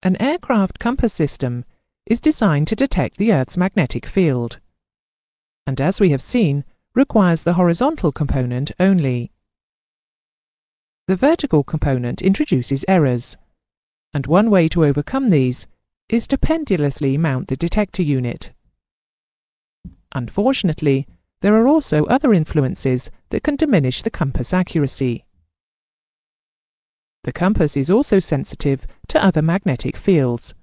An aircraft compass system is designed to detect the Earth's magnetic field, and as we have seen, requires the horizontal component only. The vertical component introduces errors, and one way to overcome these is to pendulously mount the detector unit. Unfortunately, there are also other influences that can diminish the compass accuracy. The compass is also sensitive to other magnetic fields.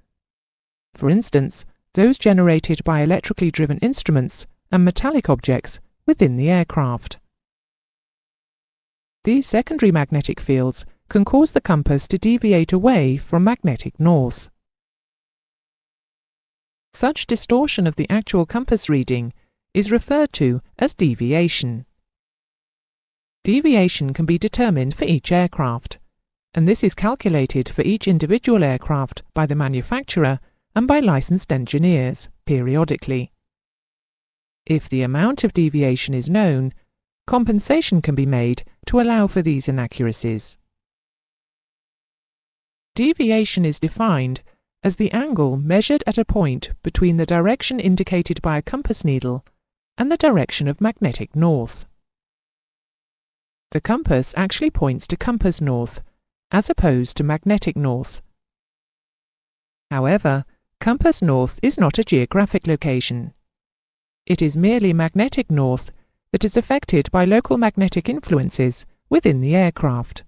For instance, those generated by electrically driven instruments and metallic objects within the aircraft. These secondary magnetic fields can cause the compass to deviate away from magnetic north. Such distortion of the actual compass reading is referred to as deviation. Deviation can be determined for each aircraft, and this is calculated for each individual aircraft by the manufacturer and by licensed engineers periodically. If the amount of deviation is known, compensation can be made to allow for these inaccuracies. Deviation is defined as the angle measured at a point between the direction indicated by a compass needle and the direction of magnetic north. The compass actually points to compass north, as opposed to magnetic north. However, compass north is not a geographic location. It is merely magnetic north that is affected by local magnetic influences within the aircraft.